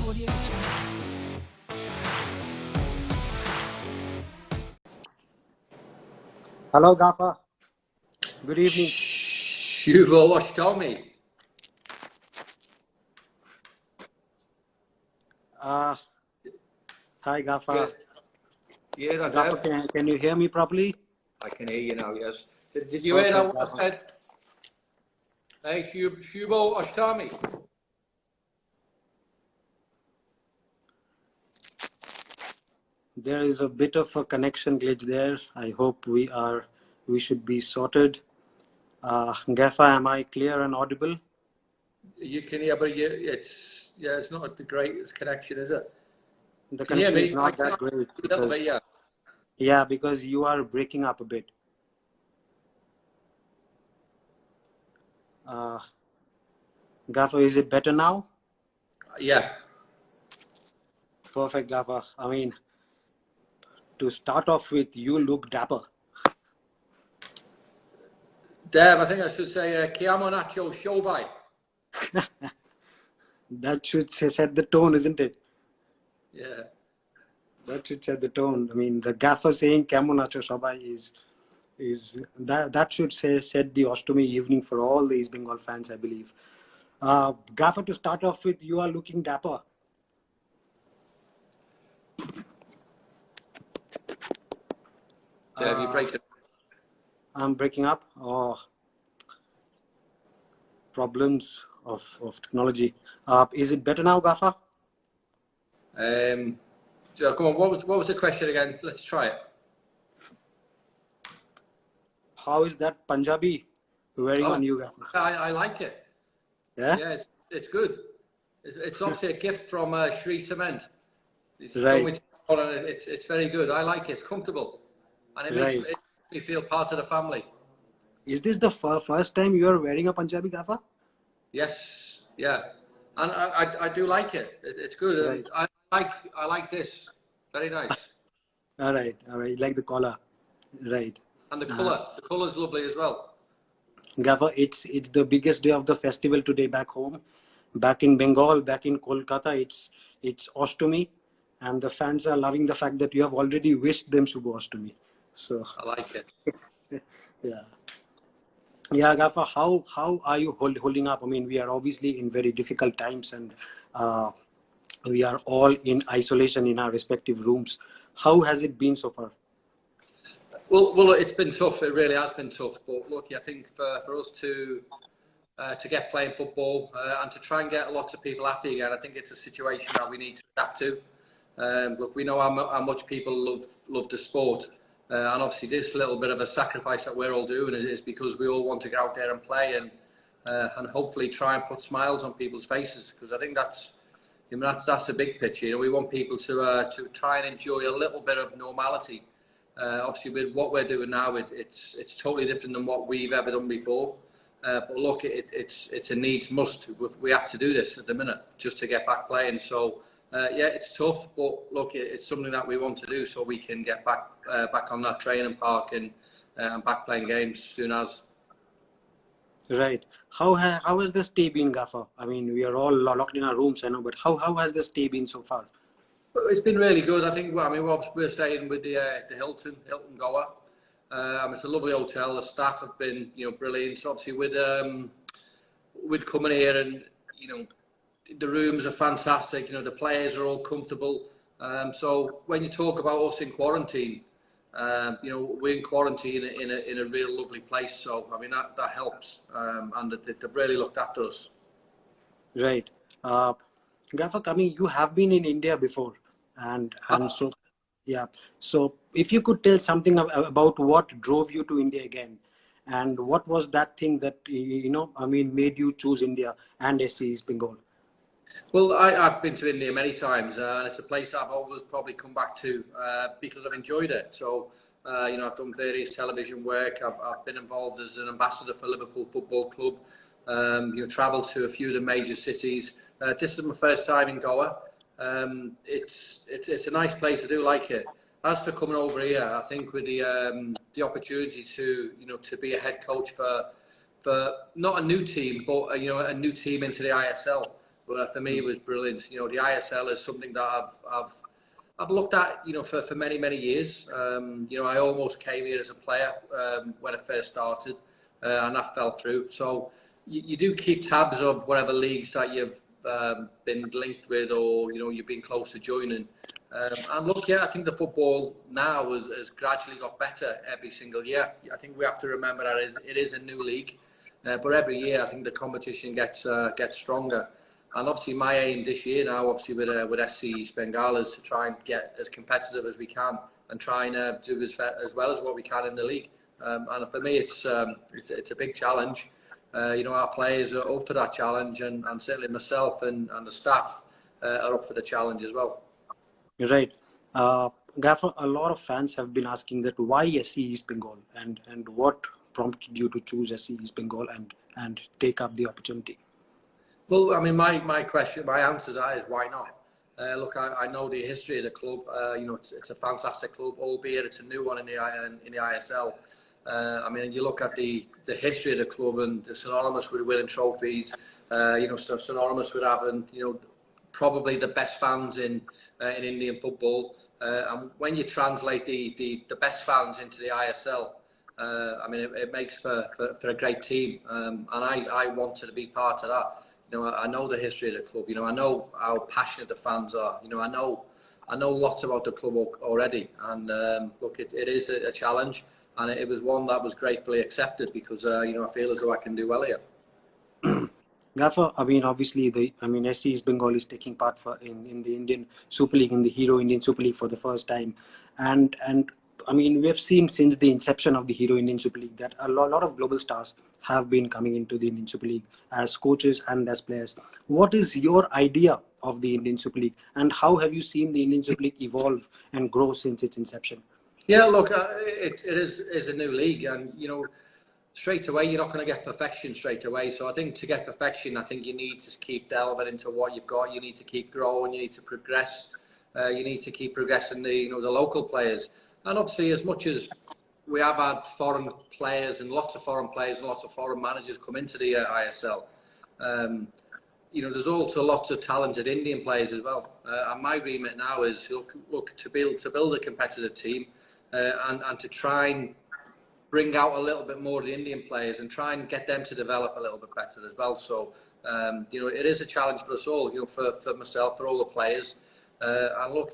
audio. Hello, Gaffa. Good evening. You've watched Tommy. Hi, Gaffa. Yeah, Gaffa, can you hear me properly? I can hear you now, yes. Did you hear what I said? Hey, Shubo Ashtami. There is a bit of a connection glitch there. I hope we should be sorted. Gaffa, am I clear and audible? You can hear, but it's not the greatest connection, is it? The Can you connection hear is me? not that great because yeah, because you are breaking up a bit. Gaffa, is it better now? Yeah. Perfect, Gaffa. I mean, to start off with, you look dapper. Deb, I think I should say Chiamo Nacho Shobai. That should set the tone, isn't it? Yeah. That should set the tone. I mean, the Gaffer saying Kamo Nacho Shobai is that should set the Ostomy evening for all the East Bengal fans, I believe. Gaffer, to start off with, you are looking dapper. Deb, you break it. I'm breaking up. Oh, problems of technology. Is it better now, Gaffer? So come on, what was the question again? Let's try it. How is that Punjabi wearing on you, Gaffer? I like it. Yeah? Yeah, it's good. It's obviously a gift from Sri Cement. It's Right. it's very good. I like it. It's comfortable, and it makes me feel part of the family. Is this the first time you are wearing a Punjabi, Gaffer? Yes, yeah, and I do like it. It's good. Right. And I like this. Very nice. All right. You like the collar, right? And the color is lovely as well. Gaffer, it's the biggest day of the festival today back home, back in Bengal, back in Kolkata. It's Ostomy, and the fans are loving the fact that you have already wished them Shubh Ostomy. So I like it. yeah, Gaffer, how are you holding up? I mean, we are obviously in very difficult times, and we are all in isolation in our respective rooms. How has it been so far? Well, it's been tough. It really has been tough. But look, I think for us to get playing football and to try and get lots of people happy again, I think it's a situation that we need to adapt to. Look, we know how much people love the sport, and obviously this little bit of a sacrifice that we're all doing is because we all want to get out there and play and hopefully try and put smiles on people's faces, because I think that's the big picture. You know, we want people to try and enjoy a little bit of normality. Obviously, with what we're doing now, it's totally different than what we've ever done before. But look, it's a needs must. We have to do this at the minute just to get back playing. So yeah, it's tough, but look, it's something that we want to do so we can get back on that training park and back playing games soon as. Right. How has the stay been, Gaffer? I mean, we are all locked in our rooms, I know, but how has the stay been so far? It's been really good. I think. Well, I mean, we're staying with the Hilton Goa. It's a lovely hotel. The staff have been, brilliant. So obviously, with coming here, and the rooms are fantastic. The players are all comfortable. So when you talk about us in quarantine, we're in quarantine in a real lovely place. So I mean that helps, and they've really looked after us. Right. Gaffer, you have been in India before, and so yeah. So if you could tell something about what drove you to India again, and what was that thing that made you choose India and SC East Bengal? Well, I've been to India many times, and it's a place I've always probably come back to because I've enjoyed it. So, I've done various television work. I've been involved as an ambassador for Liverpool Football Club. Travelled to a few of the major cities. This is my first time in Goa. It's a nice place. I do like it. As for coming over here, I think with the opportunity to be a head coach for not a new team, but a new team into the ISL. But for me, it was brilliant. You know, the ISL is something that I've looked at, you know, for many years. You know, I almost came here as a player when I first started, and that fell through. So you do keep tabs of whatever leagues that you've been linked with, or you know, you've been close to joining. And look, yeah, I think the football now has gradually got better every single year. I think we have to remember that it is a new league, but every year I think the competition gets stronger. And obviously, my aim this year now, obviously with SC East Bengal, is to try and get as competitive as we can and try and do as well as what we can in the league. And for me, it's a big challenge. You know, our players are up for that challenge, and certainly myself and the staff are up for the challenge as well. You're right. Gaffer, a lot of fans have been asking that why SC East Bengal, and what prompted you to choose SC East Bengal and take up the opportunity? Well, I mean, my answer to that is why not? Look, I know the history of the club. You know, it's a fantastic club, albeit it's a new one in the ISL. I mean, you look at the history of the club, and it's synonymous with winning trophies. You know, so synonymous with having, you know, probably the best fans in Indian football. And when you translate the best fans into the ISL, I mean, it makes for a great team. And I wanted to be part of that. You know, I know the history of the club. You know, I know how passionate the fans are. You know, I know lots about the club already. And look, it is a challenge, and it was one that was gratefully accepted because you know, I feel as though I can do well here. Gaffer, I mean, obviously, SC East Bengal is taking part in the Indian Super League, in the Hero Indian Super League for the first time, and I mean, we have seen since the inception of the Hero Indian Super League that a lot of global stars have been coming into the Indian Super League as coaches and as players. What is your idea of the Indian Super League, and how have you seen the Indian Super League evolve and grow since its inception? Yeah, look, it is a new league, and you know, straight away you're not going to get perfection straight away. So I think to get perfection, I think you need to keep delving into what you've got. You need to keep growing. You need to progress. You need to keep progressing the local players. And obviously, as much as we have had foreign players and lots of foreign players and lots of foreign managers come into the ISL, you know, there's also lots of talented Indian players as well. And my remit now is look to build a competitive team and to try and bring out a little bit more of the Indian players and try and get them to develop a little bit better as well. So, you know, it is a challenge for us all, you know, for myself, for all the players. And look,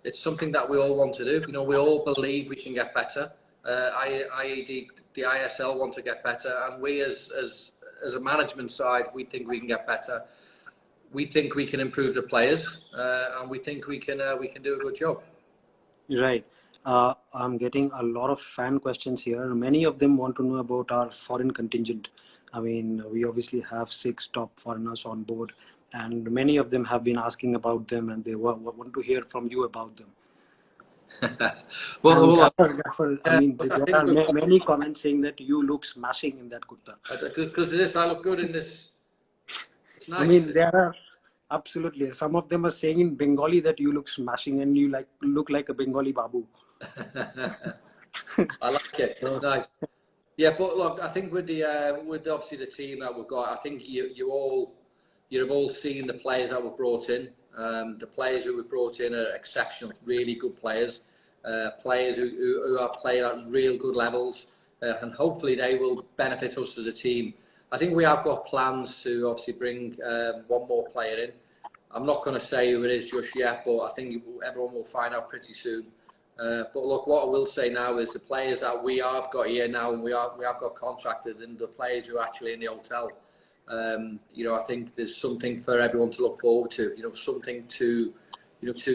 it's something that we all want to do. You know, we all believe we can get better. The ISL want to get better, and we as a management side, we think we can get better. We think we can improve the players, and we think we can do a good job. Right. I'm getting a lot of fan questions here. Many of them want to know about our foreign contingent. I mean, we obviously have 6 top foreigners on board, and many of them have been asking about them, and they want to hear from you about them. Gaffer, I mean, there are many comments saying that you look smashing in that kurta. Because this, I look good in this. It's nice. I mean, there are absolutely some of them are saying in Bengali that you look smashing and you look like a Bengali babu. I like it. It's nice. Yeah, but look, I think with obviously the team that we've got, I think you've all seen the players that were brought in. The players who were brought in are exceptional, really good players. Players who are playing at real good levels, and hopefully they will benefit us as a team. I think we have got plans to obviously bring one more player in. I'm not going to say who it is just yet, but I think everyone will find out pretty soon. But look, what I will say now is the players that we have got here now, and we have got contracted, and the players who are actually in the hotel. You know, I think there's something for everyone to look forward to. You know, something to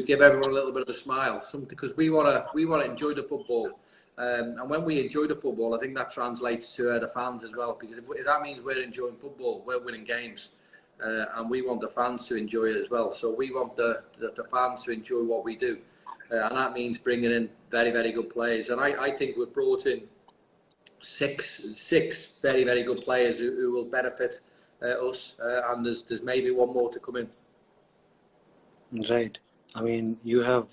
give everyone a little bit of a smile. Something, because we want to enjoy the football, and when we enjoy the football, I think that translates to the fans as well. Because if that means we're enjoying football, we're winning games, and we want the fans to enjoy it as well. So we want the fans to enjoy what we do, and that means bringing in very, very good players. And I think we've brought in six very, very good players who will benefit us, and there's maybe one more to come in. Right. I mean, you have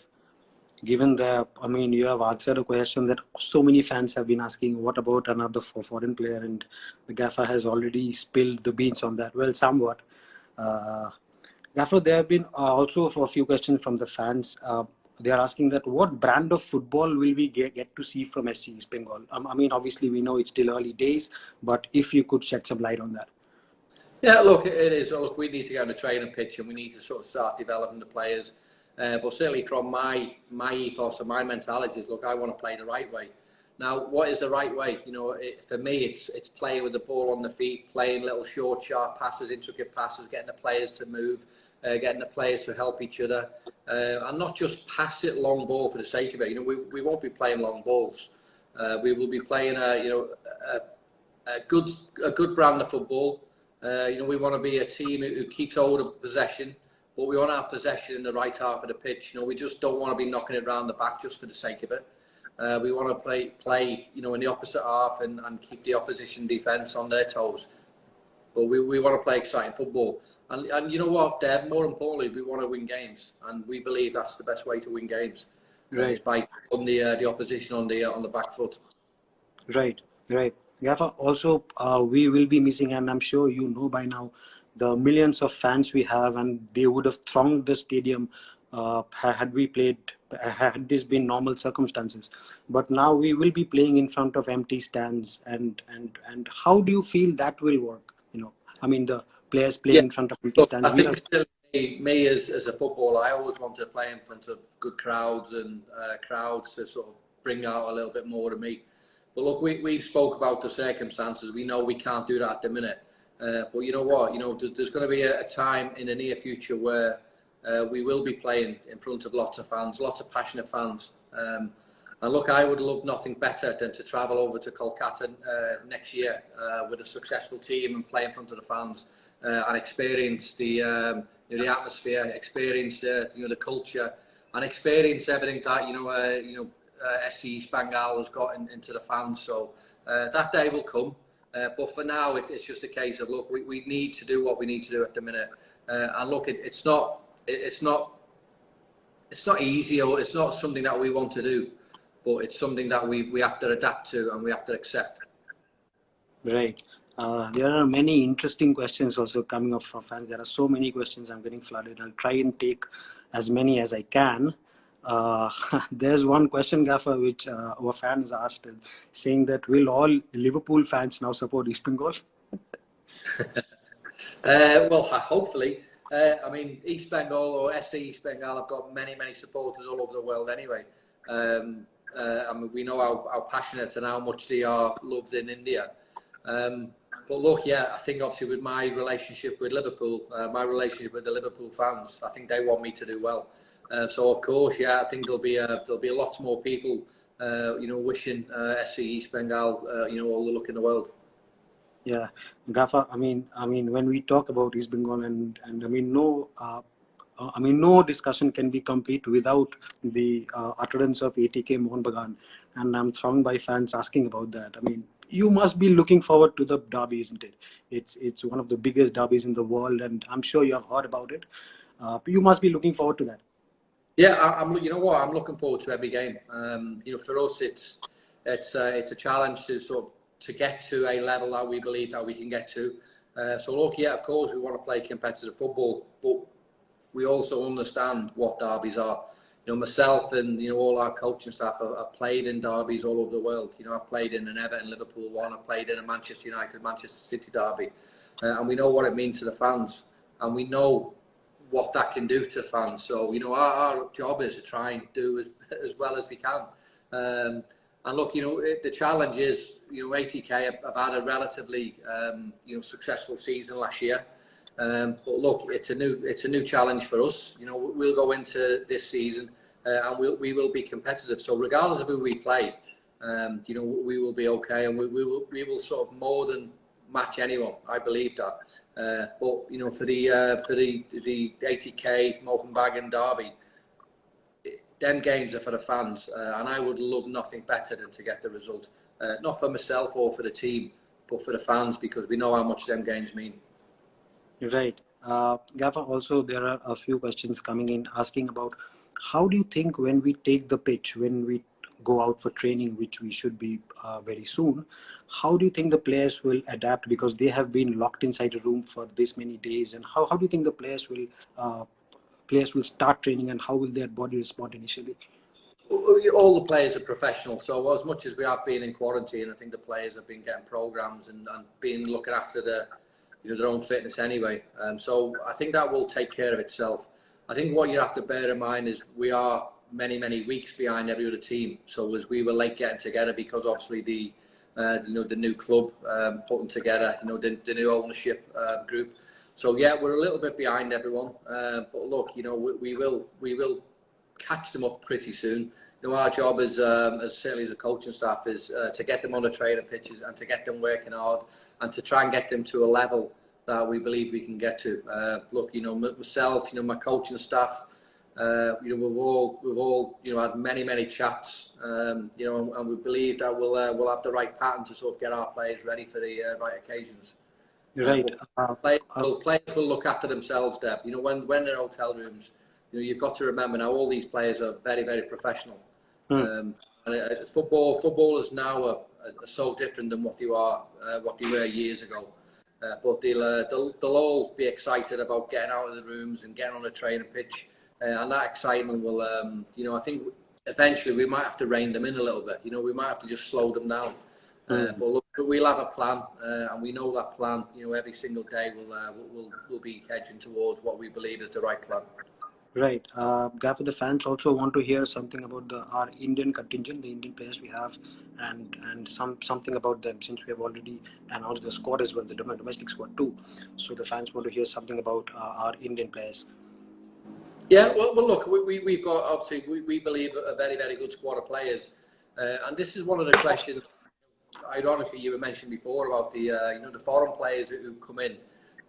answered a question that so many fans have been asking, what about another foreign player? And the Gaffer has already spilled the beans on that. Well, somewhat. Therefore, there have been also a few questions from the fans. They are asking that what brand of football will we get to see from SC East Bengal? I mean, obviously, we know it's still early days, but if you could shed some light on that. Yeah, look, it is. Look, we need to get on the training pitch and we need to sort of start developing the players. But certainly from my ethos and my mentality, look, I want to play the right way. Now, what is the right way? You know, for me, it's playing with the ball on the feet, playing little short, sharp passes, intricate passes, getting the players to move, getting the players to help each other, and not just pass it long ball for the sake of it. You know, we won't be playing long balls. We will be playing a good brand of football. You know, we want to be a team who keeps hold of possession, but we want to have possession in the right half of the pitch. You know, we just don't want to be knocking it around the back just for the sake of it. We want to play, you know, in the opposite half and keep the opposition defence on their toes. But we want to play exciting football. And you know what, Deb, more importantly, we want to win games. And we believe that's the best way to win games. Right. Is by putting the opposition on the back foot. Right. Gaffer, also, we will be missing, and I'm sure you know by now, the millions of fans we have, and they would have thronged the stadium had this been normal circumstances. But now we will be playing in front of empty stands, and how do you feel that will work? You know, I mean, the players playing in front of empty Look, stands. I think still me as a footballer, I always want to play in front of good crowds and crowds to sort of bring out a little bit more of me. But look, we spoke about the circumstances. We know we can't do that at the minute. But you know what? You know, there's going to be a time in the near future where we will be playing in front of lots of fans, lots of passionate fans. And look, I would love nothing better than to travel over to Kolkata next year with a successful team and play in front of the fans and experience the atmosphere, experience the culture, and experience everything that SC East Bengal has got into the fans. So that day will come. But for now, it's just a case of, look, we need to do what we need to do at the minute. And look, it's not easy, or it's not something that we want to do, but it's something that we have to adapt to and we have to accept. Right. There are many interesting questions also coming up from fans. There are so many questions, I'm getting flooded. I'll try and take as many as I can. There's one question, Gaffer, which our fans asked, saying that will all Liverpool fans now support East Bengal? Well, hopefully. I mean, East Bengal or SC East Bengal have got many supporters all over the world anyway. I mean, we know how passionate and how much they are loved in India. But look, yeah, I think obviously with my relationship with Liverpool, my relationship with the Liverpool fans, I think they want me to do well. So of course, yeah, I think there'll be a lot more people, wishing SC East Bengal, all the luck in the world. Yeah, Gaffer. I mean, when we talk about East Bengal, and I mean, no discussion can be complete without the utterance of ATK Mohun Bagan, and I'm thronged by fans asking about that. I mean, you must be looking forward to the derby, isn't it? It's one of the biggest derbies in the world, and I'm sure you have heard about it. You must be looking forward to that. Yeah, I'm. You know what? I'm looking forward to every game. For us, it's a challenge to get to a level that we believe that we can get to. So look, yeah, of course, we want to play competitive football, but we also understand what derbies are. Myself and all our coaching staff have played in derbies all over the world. I've played in an Everton Liverpool one. I've played in a Manchester United Manchester City derby, and we know what it means to the fans, and we know what that can do to fans. So our job is to try and do as well as we can. And look, the challenge is, ATK have had a relatively successful season last year. But look, it's a new challenge for us. We'll go into this season and we will be competitive. So regardless of who we play, we will be okay, and we will sort of more than match anyone. I believe that. But for the ATK Mohun Bagan derby, them games are for the fans, and I would love nothing better than to get the result, not for myself or for the team, but for the fans, because we know how much them games mean. Right. Gaffer, also there are a few questions coming in asking about how do you think when we take the pitch, when we go out for training, which we should be very soon, how do you think the players will adapt, because they have been locked inside a room for this many days? And how do you think the players will start training, and how will their body respond initially? All the players are professional, so as much as we have been in quarantine, I think the players have been getting programs and been looking after their own fitness anyway. So I think that will take care of itself. I think what you have to bear in mind is we are many weeks behind every other team. So as we were late getting together, because obviously the new club putting together, the new ownership group. So yeah, we're a little bit behind everyone. But look, we will catch them up pretty soon. Our job as certainly as a coaching staff is to get them on the training pitches and to get them working hard and to try and get them to a level that we believe we can get to. Look, myself, my coaching staff, we've all had many chats, and we believe that we'll have the right pattern to sort of get our players ready for the right occasions. Right. Players will look after themselves, Deb. When they're in hotel rooms, you've got to remember now all these players are very professional. And footballers now are so different than what they were years ago. But they'll all be excited about getting out of the rooms and getting on a training pitch, and that excitement will, I think eventually we might have to rein them in a little bit. We might have to just slow them down. But look, we'll have a plan, and we know that plan. Every single day we'll be hedging towards what we believe is the right plan. Right. Gaffer, the fans also want to hear something about our Indian contingent, the Indian players we have, and something about them, since we have already announced the squad as well, the domestic squad too. So the fans want to hear something about our Indian players. Yeah, well look, we've got, obviously, we believe a very good squad of players. And this is one of the questions, ironically, you were mentioned before about the foreign players who come in.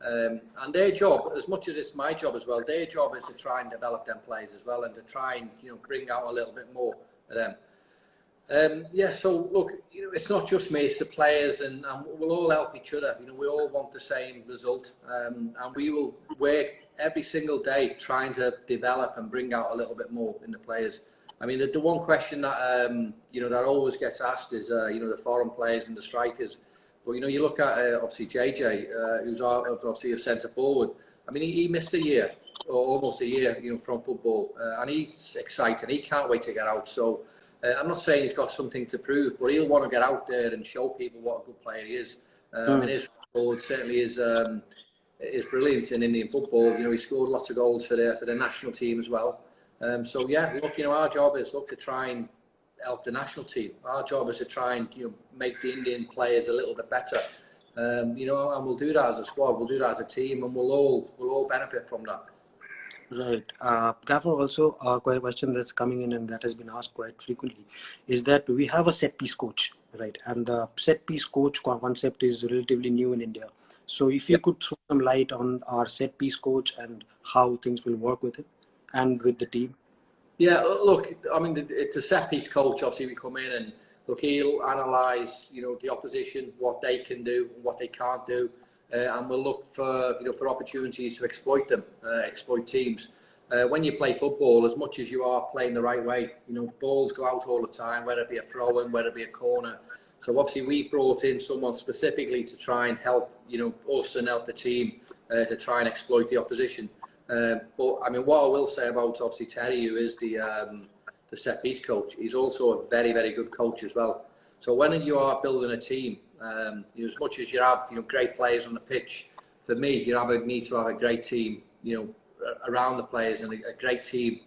And their job, as much as it's my job as well, their job is to try and develop them players as well, and to try and bring out a little bit more of them. So look, it's not just me, it's the players, and we'll all help each other. We all want the same result, and we will work every single day trying to develop and bring out a little bit more in the players. I mean, the one question that that always gets asked is the foreign players and the strikers. But you look at obviously JJ, who's obviously a centre forward. I mean, he missed a year, or almost a year, from football, and he's excited. He can't wait to get out. So I'm not saying he's got something to prove, but he'll want to get out there and show people what a good player he is. I mean, his forward certainly is brilliant in Indian football. He scored lots of goals for the national team as well. So yeah, look, our job is to try and help the national team. Our job is to try and make the Indian players a little bit better, and we'll do that as a squad, we'll do that as a team, and we'll all benefit from that. Right. Gaffer, also a question that's coming in and that has been asked quite frequently is that we have a set piece coach, right? And the set piece coach concept is relatively new in India. So if you could throw some light on our set piece coach and how things will work with it and with the team. Yeah, look, I mean, it's a set piece coach. Obviously, we come in and look, he'll analyse, the opposition, what they can do and what they can't do, and we'll look for, for opportunities to exploit them, exploit teams. When you play football, as much as you are playing the right way, balls go out all the time, whether it be a throw-in, whether it be a corner. So obviously, we brought in someone specifically to try and help, us and help the team to try and exploit the opposition. But I mean, what I will say about obviously Terry, who is the set piece coach, he's also a very good coach as well. So when you are building a team, as much as you have great players on the pitch, for me you need to have a great team around the players and a great team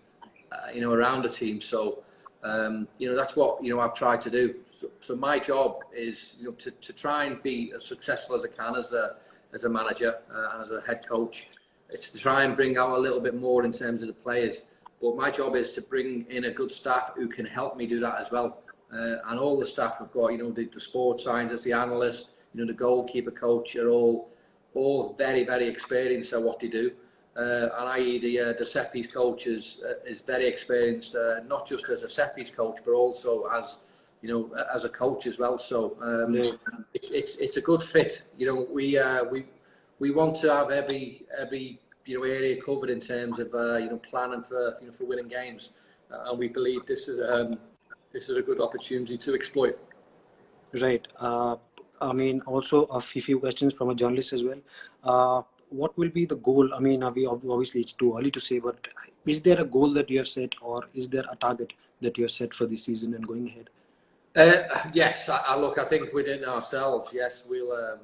around the team. So that's what I've tried to do. So my job is to try and be as successful as I can as a manager and as a head coach. It's to try and bring out a little bit more in terms of the players. But my job is to bring in a good staff who can help me do that as well. And all the staff we've got, the sports scientists, the analysts, the goalkeeper coach are all very experienced at what they do. And i.e. the set piece coach is very experienced, not just as a set piece coach, but also as as a coach as well. So it's a good fit. We want to have every area covered in terms of planning for winning games, and we believe this is a good opportunity to exploit. Right. I mean, also a few questions from a journalist as well. What will be the goal? I mean, obviously it's too early to say, but is there a goal that you have set, or is there a target that you have set for this season and going ahead? Yes, I look. I think within ourselves, yes, we'll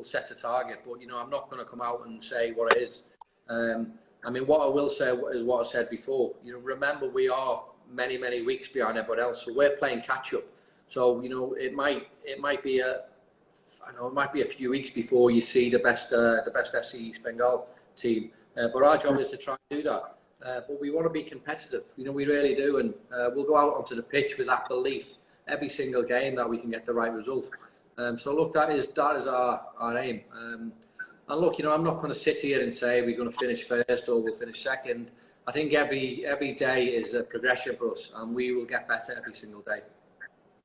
set a target. But I'm not going to come out and say what it is. I mean, what I will say is what I said before. Remember, we are many weeks behind everyone else, so we're playing catch up. So it might be a few weeks before you see the best SC East Bengal team. But our job is to try and do that. But we want to be competitive. We really do, and we'll go out onto the pitch with that belief every single game that we can get the right result. So look, that is our aim. And look, I'm not going to sit here and say we're going to finish first or we'll finish second. I think every day is a progression for us, and we will get better every single day.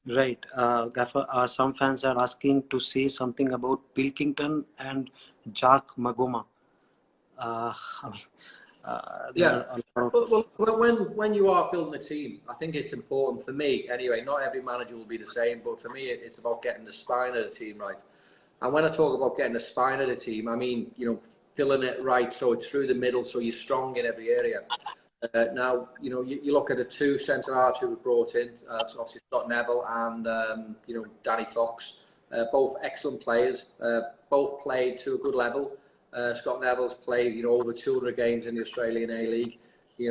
Right. Gaffer, some fans are asking to say something about Pilkington and Jack Magoma. I mean, yeah. Well, when you are building a team, I think it's important for me anyway. Not every manager will be the same, but for me, it's about getting the spine of the team right. And when I talk about getting the spine of the team, I mean filling it right so it's through the middle, so you're strong in every area. Now you look at the two centre halves who were brought in. So obviously Scott Neville and Danny Fox, both excellent players. Both played to a good level. Scott Neville's played over 200 games in the Australian A-League.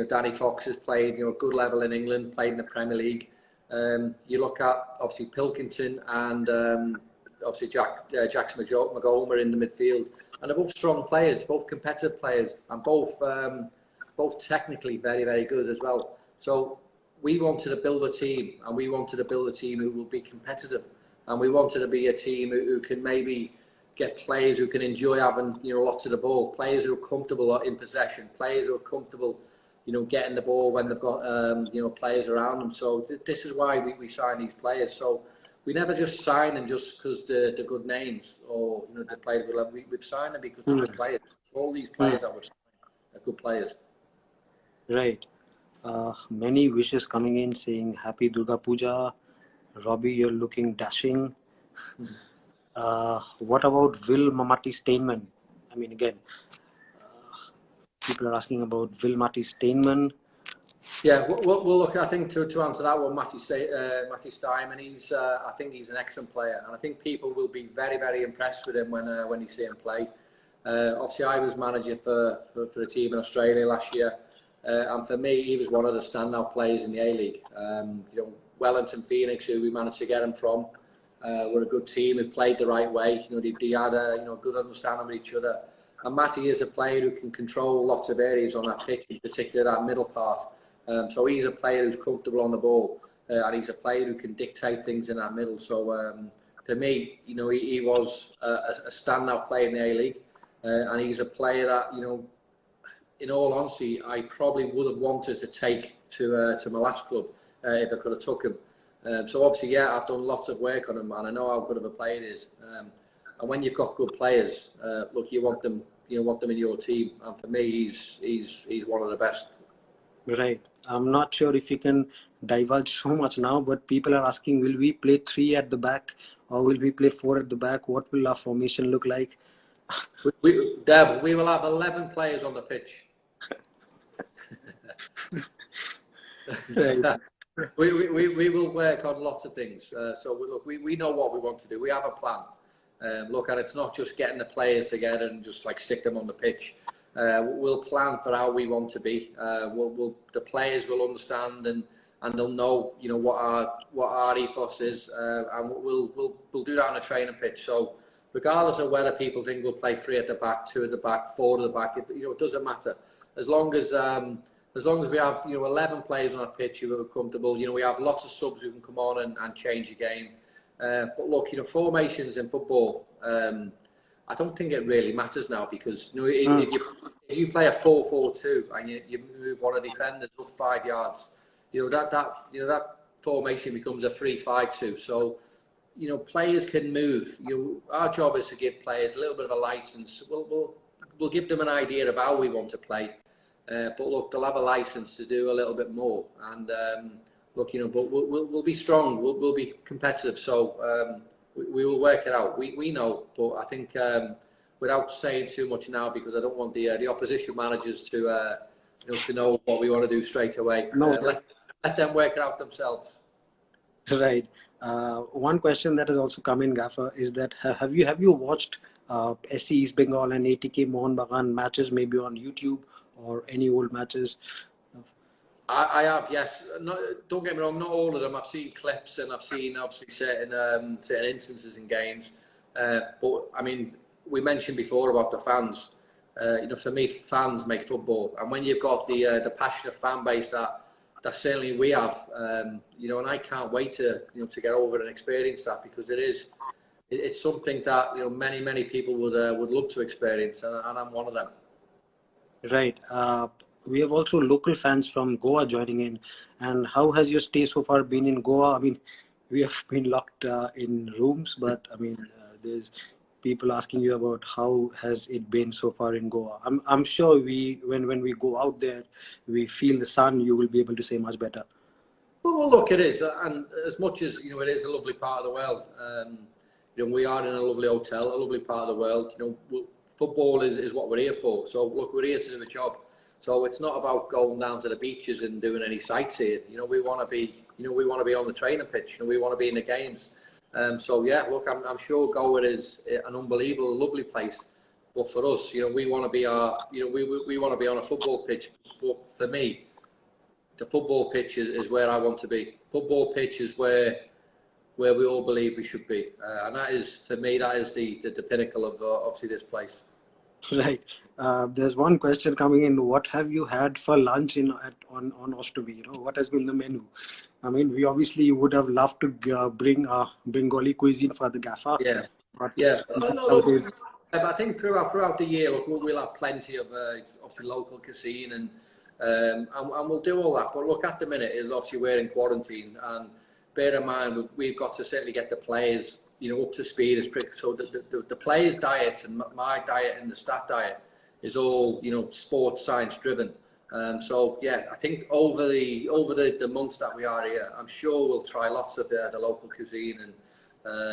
Danny Fox has played a good level in England, played in the Premier League. You look at obviously Pilkington and obviously Jax Magoma in the midfield, and they're both strong players, both competitive players, and both technically very good as well. So we wanted to build a team, and we wanted to build a team who will be competitive, and we wanted to be a team who can maybe get players who can enjoy having lots of the ball, players who are comfortable in possession, players who are comfortable getting the ball when they've got players around them. So this is why we sign these players. So we never just sign them just because they're good names or they play good level. We've signed them because they're good players. All these players that we've signed are good players. Right. Many wishes coming in saying Happy Durga Puja. Robbie, you're looking dashing. What about Will Mamati Steinman? I mean, again, people are asking about Will Mati Steinman. Yeah, well, look, I think to answer that one, Matty Steinman, I think he's an excellent player, and I think people will be very impressed with him when you see him play. Obviously, I was manager for a team in Australia last year, and for me, he was one of the standout players in the A-League. Wellington Phoenix, who we managed to get him from, were a good team who played the right way. They had a good understanding with each other. And Matty is a player who can control lots of areas on that pitch, in particular that middle part. So he's a player who's comfortable on the ball, and he's a player who can dictate things in that middle. So for me, he was a standout player in the A-League, and he's a player that, in all honesty, I probably would have wanted to take to my last club if I could have took him. So obviously, yeah, I've done lots of work on him, and I know how good of a player he is. And when you've got good players, look, you want them in your team. And for me, he's one of the best. Right. I'm not sure if you can divulge so much now, but people are asking, will we play 3 at the back or will we play 4 at the back? What will our formation look like? Dev, we will have 11 players on the pitch. Right. we will work on lots of things. So look, we know what we want to do. We have a plan. Look, and it's not just getting the players together and just like stick them on the pitch. We'll plan for how we want to be. The players will understand and they'll know, what our ethos is, and we'll do that on a training pitch. So regardless of whether people think we'll play 3 at the back, 2 at the back, 4 at the back, it doesn't matter. As long as we have 11 players on our pitch who are comfortable, we have lots of subs who can come on and change the game. But look, formations in football, I don't think it really matters now because if you play a 4-4-2 and you move one of the defenders up 5 yards, that formation becomes a 3-5-2. So players can move. Our job is to give players a little bit of a license. We'll give them an idea of how we want to play, but look, they'll have a license to do a little bit more. And look, but we'll be strong. We'll be competitive. So we will work it out. We know, but I think without saying too much now, because I don't want the opposition managers to to know what we want to do straight away. No. Let them work it out themselves. Right. One question that has also come in, Gaffer, is that have you watched SC East Bengal and ATK Mohun Bagan matches, maybe on YouTube or any old matches? I have, yes. Don't get me wrong, not all of them. I've seen clips and I've seen obviously certain instances in games. But I mean, we mentioned before about the fans. For me, fans make football, and when you've got the passionate fan base that certainly we have, and I can't wait to get over and experience that, because it's something that many people would love to experience, and I'm one of them. Right. We have also local fans from Goa joining in. And how has your stay so far been in Goa? I mean, we have been locked in rooms, but I mean, there's people asking you about how has it been so far in Goa. I'm sure when we go out there, we feel the sun. You will be able to say much better. Well, look, it is, and as much as it is a lovely part of the world. We are in a lovely hotel, a lovely part of the world. Football is what we're here for. So look, we're here to do the job. So it's not about going down to the beaches and doing any sightseeing. We want to be, on the training pitch. We want to be in the games. So yeah, look, I'm sure Goa is an unbelievable, lovely place. But for us, we want to be we want to be on a football pitch. But for me, the football pitch is where I want to be. Football pitch is where we all believe we should be, and that is, for me, that is the pinnacle of obviously this place. Right. There's one question coming in. What have you had for lunch on Ostomy? What has been the menu? I mean, we obviously would have loved to bring Bengali cuisine for the Gaffer. Yeah. But yeah. I think throughout the year, look, we'll have plenty of obviously local cuisine, and we'll do all that. But look, at the minute, is obviously we're in quarantine, and bear in mind we've got to certainly get the players up to speed as quick. So the players' diets and my diet and the staff diet is all sports science driven. So yeah, I think over the months that we are here, I'm sure we'll try lots of the local cuisine, and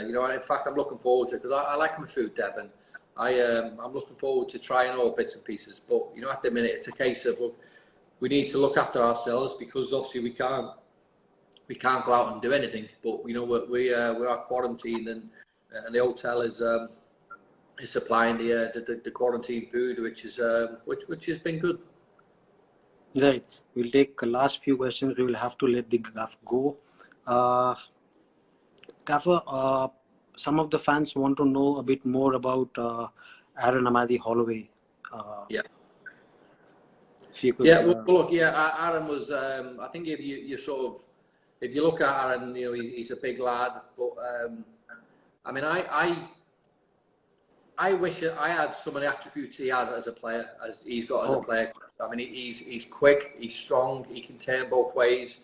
in fact, I'm looking forward to it, because I like my food, Deb, and I'm looking forward to trying all bits and pieces. But at the minute, it's a case of, look, we need to look after ourselves, because obviously we can't go out and do anything. But we are quarantined, and the hotel is supplying the quarantine food, which has been good. Right. We'll take the last few questions. We will have to let the Gaff go. Gaffer, some of the fans want to know a bit more about Aaron Amadi Holloway. Yeah. If you could, look, Aaron was. I think if you look at Aaron, he's a big lad. But I mean, I wish I had some of the attributes he had as a player, as he's got as a player. I mean, he's quick, he's strong, he can turn both ways.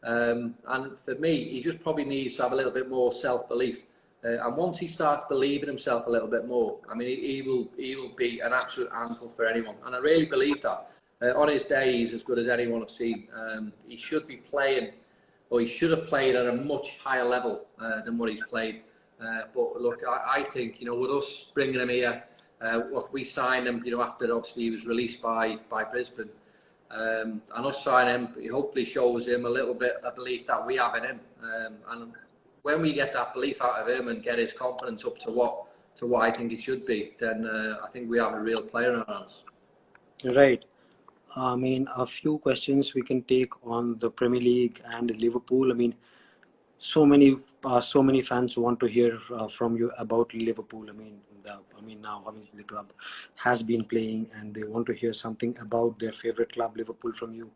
And for me, he just probably needs to have a little bit more self-belief. And once he starts believing himself a little bit more, I mean, he will be an absolute handful for anyone. And I really believe that. On his day, he's as good as anyone I've seen. He should be playing, or he should have played at a much higher level than what he's played. But look, I think, with us bringing him here, look, we signed him, after obviously he was released by Brisbane. And us signing him, it hopefully shows him a little bit of belief that we have in him. And when we get that belief out of him and get his confidence up to what I think it should be, then I think we have a real player in our hands. Right. I mean, a few questions we can take on the Premier League and Liverpool. I mean, so many fans want to hear from you about Liverpool. I mean, now obviously the club has been playing, and they want to hear something about their favorite club, Liverpool, from you.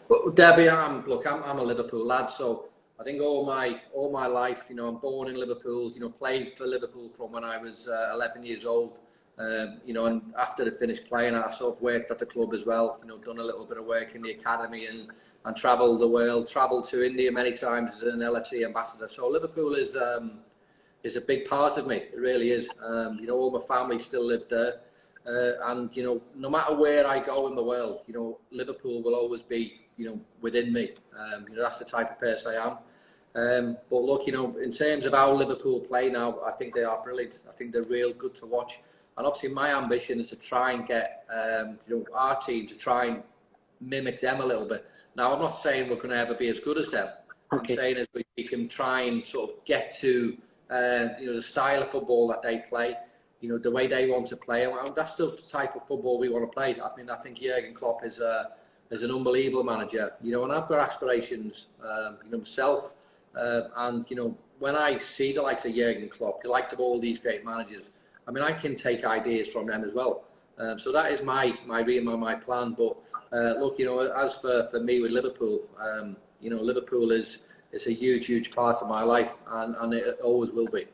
Well, Debbie, I'm a Liverpool lad, so I think all my life, I'm born in Liverpool. Played for Liverpool from when I was 11 years old. And after I finished playing, I sort of worked at the club as well. Done a little bit of work in the academy and travelled the world. Travelled to India many times as an LFC ambassador. So Liverpool is a big part of me. It really is. All my family still live there, and no matter where I go in the world, Liverpool will always be within me. That's the type of person I am. But look, you know, in terms of how Liverpool play now, I think they are brilliant. I think they're real good to watch. And obviously, my ambition is to try and get you know, our team to try and mimic them a little bit. Now, I'm not saying we're going to ever be as good as them. I'm saying is we can try and sort of get to you know, the style of football that they play, you know, the way they want to play. And that's still the type of football we want to play. I mean, I think Jurgen Klopp is an unbelievable manager, you know, and I've got aspirations, you know, myself. And, you know, when I see the likes of Jurgen Klopp, the likes of all these great managers, I mean, I can take ideas from them as well. So that is my plan. But look, you know, as for me with Liverpool, you know, Liverpool is a huge part of my life, and it always will be.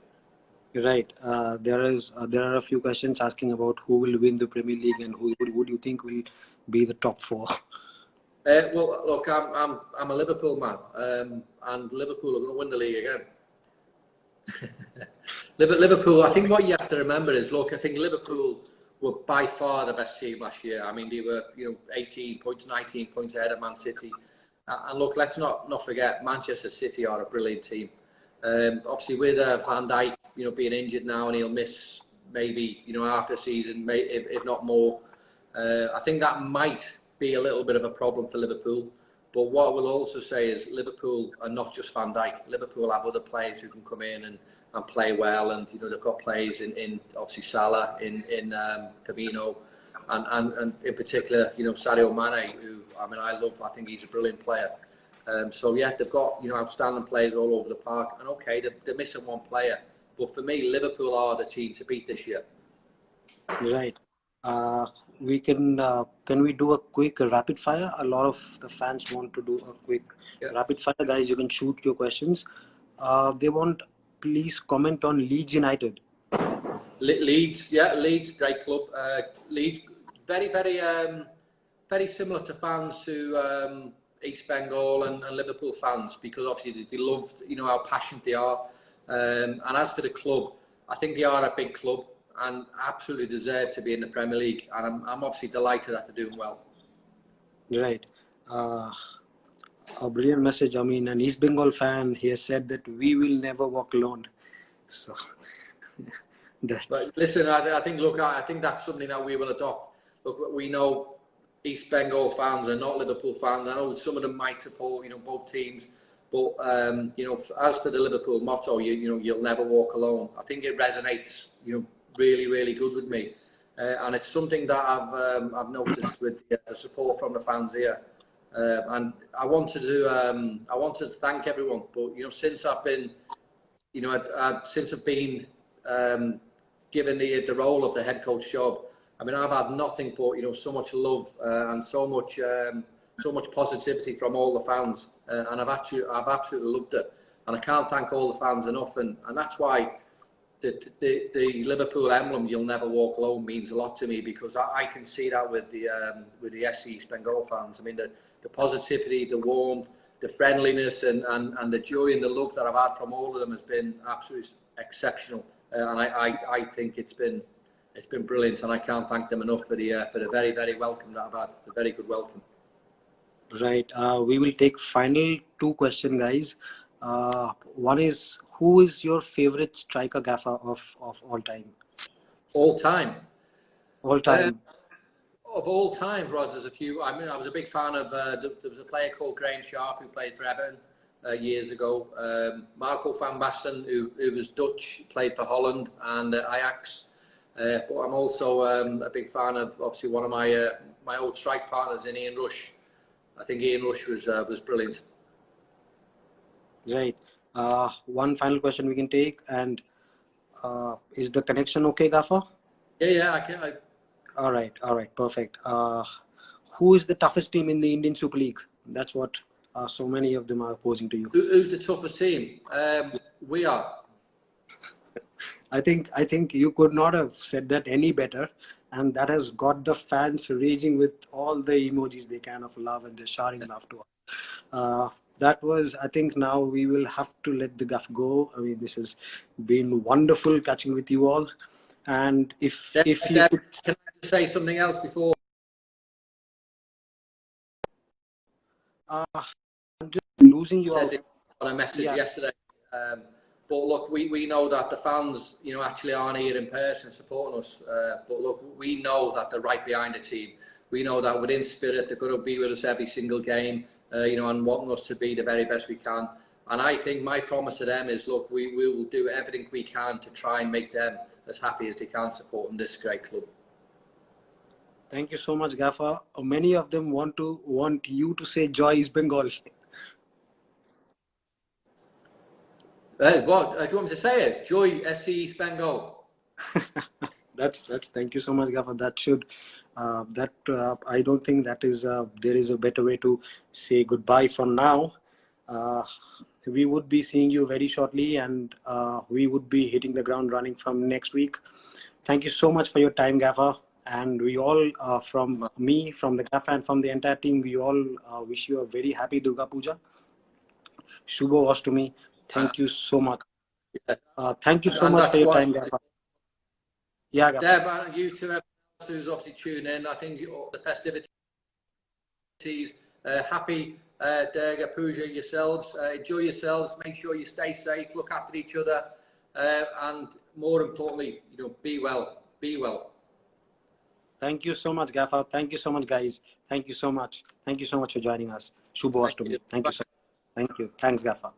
Right. There are a few questions asking about who will win the Premier League and who would you think will be the top four. Well, look, I'm a Liverpool man, and Liverpool are going to win the league again. Liverpool, I think what you have to remember is, look, I think Liverpool were by far the best team last year. I mean, they were, you know, 18 points, 19 points ahead of Man City. And look, let's not forget, Manchester City are a brilliant team. Obviously, with Van Dijk, you know, being injured now, and he'll miss maybe, you know, half the season, if not more. I think that might be a little bit of a problem for Liverpool. But what I will also say is Liverpool are not just Van Dijk. Liverpool have other players who can come in and play well, and you know, they've got players in obviously Salah, in Firmino, and in particular, you know, Sadio Mane, who, I mean, I love. I think he's a brilliant player. So yeah, they've got, you know, outstanding players all over the park, and okay, they're missing one player, but for me, Liverpool are the team to beat this year. Right. We can we do a quick rapid fire? A lot of the fans want to do a quick rapid fire. Guys, you can shoot your questions. They want, please comment on Leeds United. Leeds, yeah, Leeds, great club. Leeds, very similar to fans to East Bengal and Liverpool fans, because obviously they loved, you know, how passionate they are. And as for the club, I think they are a big club and absolutely deserve to be in the Premier League. And I'm obviously delighted that they're doing well. Right. A brilliant message. I mean, an East Bengal fan, he has said that we will never walk alone. So that's... But listen, I think, look, I think that's something that we will adopt. Look, we know East Bengal fans are not Liverpool fans. I know some of them might support, you know, both teams. But, you know, as for the Liverpool motto, you know, you'll never walk alone. I think it resonates, you know, really good with me. And it's something that I've noticed with the support from the fans here. And I wanted to thank everyone. But, you know, since I've been, you know, since I've been given the role of the head coach job, I mean, I've had nothing but, you know, so much love and so much positivity from all the fans, and I've absolutely loved it. And I can't thank all the fans enough, and that's why the Liverpool emblem, "You'll never walk alone," means a lot to me, because I can see that with the SC East Bengal fans. I mean, the positivity, the warmth, the friendliness, and the joy and the love that I've had from all of them has been absolutely exceptional. And I think it's been brilliant, and I can't thank them enough for the very welcome that I've had, the very good welcome. Right. We will take final two questions, guys. One is, who is your favorite striker gaffer of all time? All time. All time. Of all time, Rod, there's a few. I mean, I was a big fan of. There was a player called Graham Sharp who played for Everton years ago. Marco van Basten, who was Dutch, played for Holland and Ajax. But I'm also a big fan of, obviously, one of my old strike partners in Ian Rush. I think Ian Rush was brilliant. Right. One final question we can take, and is the connection okay, Gaffer? Yeah, I can. All right, perfect. Who is the toughest team in the Indian Super League? That's what so many of them are posing to you. Who's the toughest team? We are. I think you could not have said that any better, and that has got the fans raging with all the emojis they kind of love, and they're shouting love to us. That was, I think now we will have to let the guff go. I mean, this has been wonderful catching with you all. And if you could... Can I just say something else before? I'm just losing your... on a message Yeah. yesterday. But look, we know that the fans, actually aren't here in person supporting us. But look, we know that they're right behind the team. We know that within spirit, they're going to be with us every single game, and wanting us to be the very best we can. And I think my promise to them is, look, we will do everything we can to try and make them as happy as they can supporting this great club. Thank you so much, Gaffer. Many of them want you to say Joy East Bengal. What do you want me to say it? Joy SC East Bengal. That's thank you so much, Gaffer. That should I don't think that is there is a better way to say goodbye for now. We would be seeing you very shortly, and we would be hitting the ground running from next week. Thank you so much for your time, Gaffer. And we all, from me, from the Gaffer, and from the entire team, we all wish you a very happy Durga Puja. Shubho Ashtami. Thank you so much. Thank you so much for your time, Gaffer. Yeah, Gaffer. Deb, and you to everyone else who's obviously tuned in. I think the festivities, happy Durga Puja yourselves. Enjoy yourselves. Make sure you stay safe. Look after each other, and more importantly, be well. Be well. Thank you so much, Gaffer. Thank you so much, guys. Thank you so much. Thank you so much for joining us. Shubho Ashtami. Thank you so much. Thank you. Thanks, Gaffer.